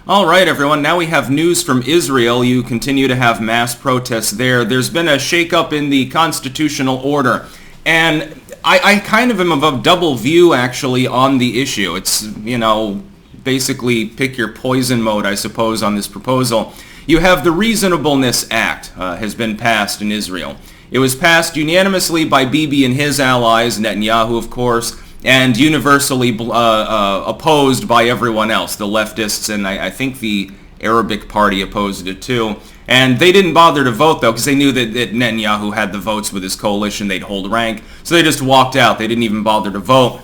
All right, everyone. Now we have news from Israel. You continue to have mass protests there. There's been a shakeup in the constitutional order. And I kind of am of a double view, actually, on the issue. It's, basically pick your poison mode, I suppose, on this proposal. You have the Reasonableness Act has been passed in Israel. It was passed unanimously by Bibi and his allies, Netanyahu, of course, and universally opposed by everyone else, the leftists, and I think the Arabic Party opposed it too. And they didn't bother to vote, though, because they knew that Netanyahu had the votes with his coalition. They'd hold rank. So they just walked out. They didn't even bother to vote.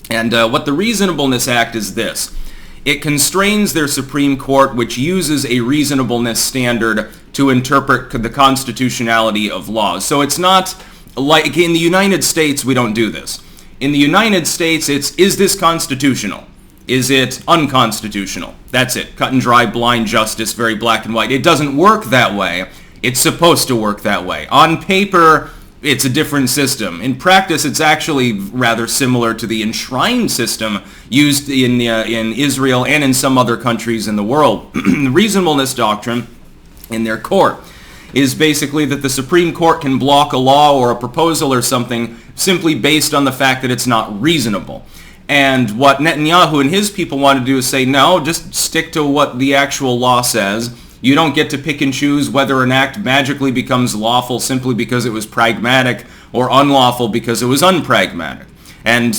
And what the Reasonableness Act is this. It constrains their Supreme Court, which uses a reasonableness standard to interpret the constitutionality of laws. So it's not like in the United States, we don't do this. In the United States, is this constitutional? Is it unconstitutional? That's it. Cut and dry, blind justice, very black and white. It doesn't work that way. It's supposed to work that way. On paper, it's a different system. In practice, it's actually rather similar to the enshrined system used in Israel and in some other countries in the world. The reasonableness doctrine in their court is basically that the Supreme Court can block a law or a proposal or something simply based on the fact that it's not reasonable. And what Netanyahu and his people want to do is say, no, just stick to what the actual law says. You don't get to pick and choose whether an act magically becomes lawful simply because it was pragmatic or unlawful because it was unpragmatic. And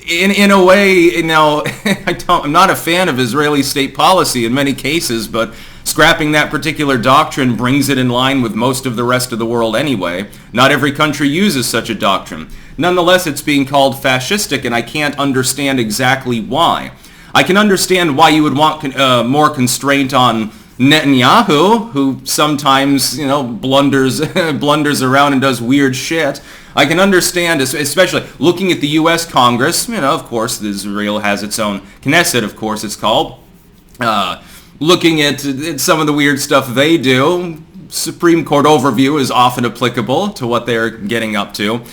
in a way, I'm not a fan of Israeli state policy in many cases, but scrapping that particular doctrine brings it in line with most of the rest of the world anyway. Not every country uses such a doctrine. Nonetheless, it's being called fascistic, and I can't understand exactly why. I can understand why you would want more constraint on Netanyahu, who sometimes, blunders around and does weird shit. I can understand, especially looking at the U.S. Congress, of course, Israel has its own Knesset, of course it's called. Looking at some of the weird stuff they do, Supreme Court overview is often applicable to what they're getting up to.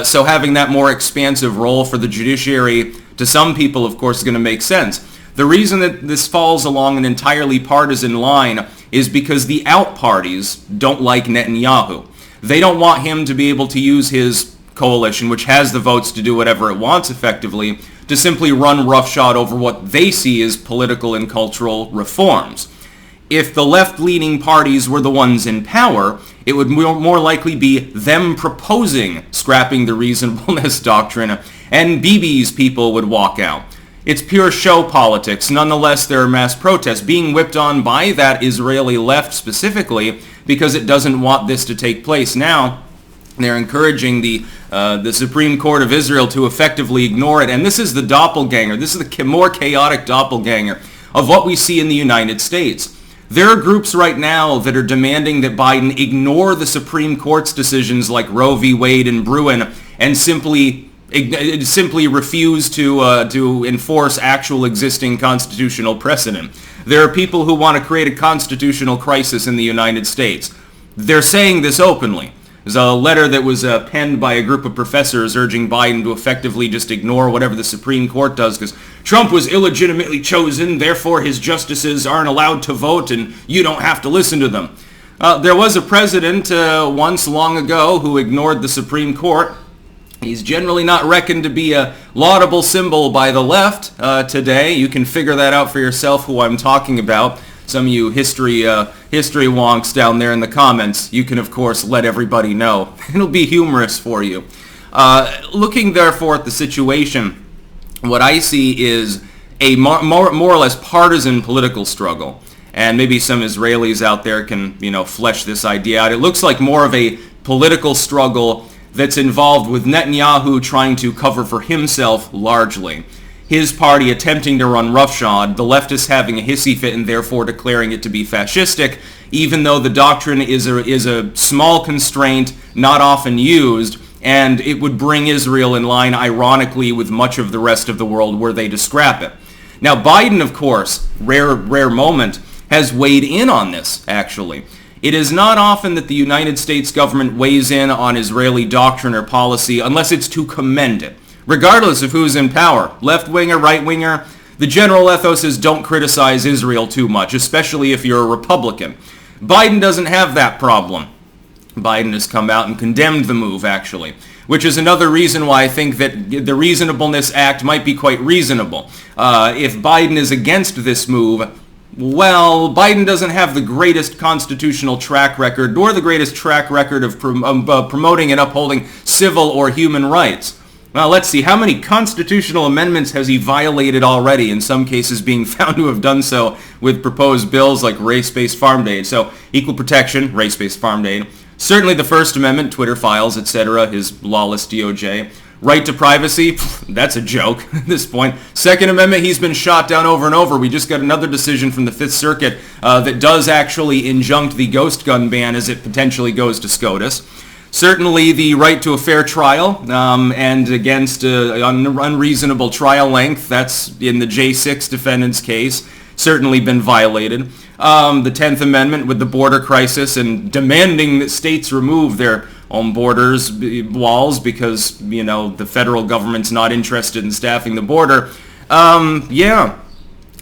So having that more expansive role for the judiciary, to some people, of course, is going to make sense. The reason that this falls along an entirely partisan line is because the out parties don't like Netanyahu. They don't want him to be able to use his coalition, which has the votes to do whatever it wants effectively, to simply run roughshod over what they see as political and cultural reforms. If the left-leaning parties were the ones in power, it would more likely be them proposing scrapping the reasonableness doctrine, and Bibi's people would walk out. It's pure show politics. Nonetheless, there are mass protests being whipped on by that Israeli left specifically because it doesn't want this to take place. Now, they're encouraging the Supreme Court of Israel to effectively ignore it. And this is the doppelganger. This is the more chaotic doppelganger of what we see in the United States. There are groups right now that are demanding that Biden ignore the Supreme Court's decisions like Roe v. Wade and Bruin and simply refuse to enforce actual existing constitutional precedent. There are people who want to create a constitutional crisis in the United States. They're saying this openly. There's a letter that was penned by a group of professors urging Biden to effectively just ignore whatever the Supreme Court does because Trump was illegitimately chosen, therefore his justices aren't allowed to vote and you don't have to listen to them. There was a president once long ago who ignored the Supreme Court. He's generally not reckoned to be a laudable symbol by the left today. You can figure that out for yourself who I'm talking about. Some of you history wonks down there in the comments, you can of course let everybody know. It'll be humorous for you. Looking therefore at the situation, what I see is a more or less partisan political struggle. And maybe some Israelis out there can, flesh this idea out. It looks like more of a political struggle that's involved with Netanyahu trying to cover for himself largely. His party attempting to run roughshod, the leftists having a hissy fit and therefore declaring it to be fascistic, even though the doctrine is a small constraint, not often used, and it would bring Israel in line, ironically, with much of the rest of the world were they to scrap it. Now, Biden, of course, rare moment, has weighed in on this, actually. It is not often that the United States government weighs in on Israeli doctrine or policy unless it's to commend it. Regardless of who's in power, left-winger, right-winger, The general ethos is don't criticize Israel too much, especially if you're a Republican. Biden doesn't have that problem. Biden has come out and condemned the move, actually, which is another reason why I think that the Reasonableness Act might be quite reasonable. If Biden is against this move, well, Biden doesn't have the greatest constitutional track record, nor the greatest track record of promoting and upholding civil or human rights. Well, let's see. How many constitutional amendments has he violated already, in some cases being found to have done so with proposed bills like race-based farm aid? So, equal protection, race-based farm aid. Certainly the First Amendment, Twitter files, etc., his lawless DOJ. Right to privacy, that's a joke at this point. Second Amendment, he's been shot down over and over. We just got another decision from the Fifth Circuit that does actually injunct the ghost gun ban as it potentially goes to SCOTUS. Certainly the right to a fair trial and against unreasonable trial length, that's in the J6 defendant's case, certainly been violated. The 10th Amendment with the border crisis and demanding that states remove their own borders, walls, because, the federal government's not interested in staffing the border. Yeah,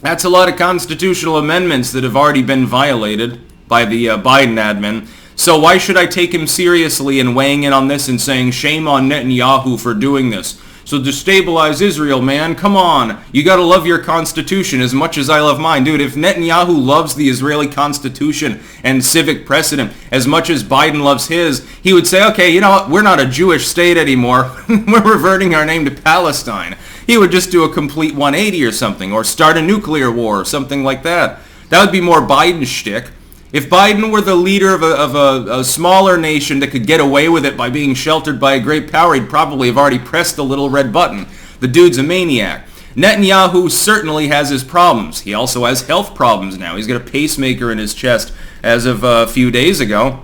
that's a lot of constitutional amendments that have already been violated by the Biden admin. So why should I take him seriously in weighing in on this and saying shame on Netanyahu for doing this? So destabilize Israel, man. Come on. You gotta love your constitution as much as I love mine. Dude, if Netanyahu loves the Israeli constitution and civic precedent as much as Biden loves his, he would say, okay, you know what? We're not a Jewish state anymore. We're reverting our name to Palestine. He would just do a complete 180 or something, or start a nuclear war or something like that. That would be more Biden shtick. If Biden were the leader of a smaller nation that could get away with it by being sheltered by a great power, he'd probably have already pressed the little red button. The dude's a maniac. Netanyahu certainly has his problems. He also has health problems now. He's got a pacemaker in his chest as of a few days ago.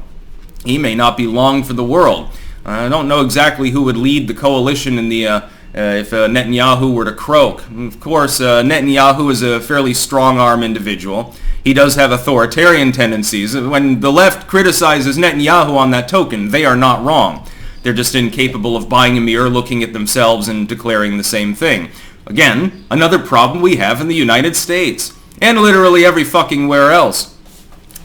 He may not be long for the world. I don't know exactly who would lead the coalition in the if Netanyahu were to croak. Of course, Netanyahu is a fairly strong-arm individual. He does have authoritarian tendencies. When the left criticizes Netanyahu on that token, they are not wrong. They're just incapable of buying a mirror, looking at themselves, and declaring the same thing. Again, another problem we have in the United States, and literally every fucking where else.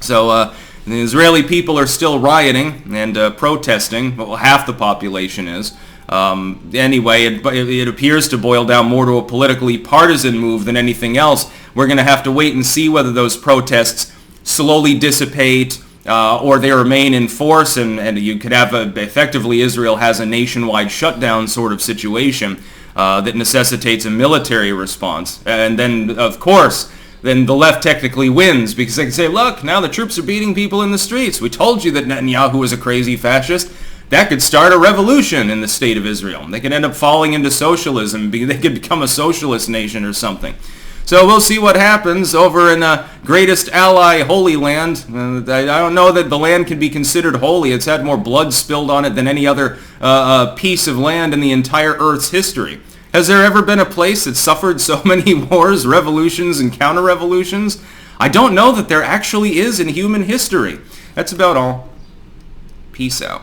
So, the Israeli people are still rioting and protesting. Well, half the population is. Anyway, it appears to boil down more to a politically partisan move than anything else. We're going to have to wait and see whether those protests slowly dissipate or they remain in force, and you could have effectively Israel has a nationwide shutdown sort of situation that necessitates a military response. And then, of course, then the left technically wins because they can say, look, now the troops are beating people in the streets. We told you that Netanyahu was a crazy fascist. That could start a revolution in the state of Israel. They could end up falling into socialism. They could become a socialist nation or something. So we'll see what happens over in greatest ally Holy Land. I don't know that the land can be considered holy. It's had more blood spilled on it than any other piece of land in the entire Earth's history. Has there ever been a place that suffered so many wars, revolutions, and counter-revolutions? I don't know that there actually is in human history. That's about all. Peace out.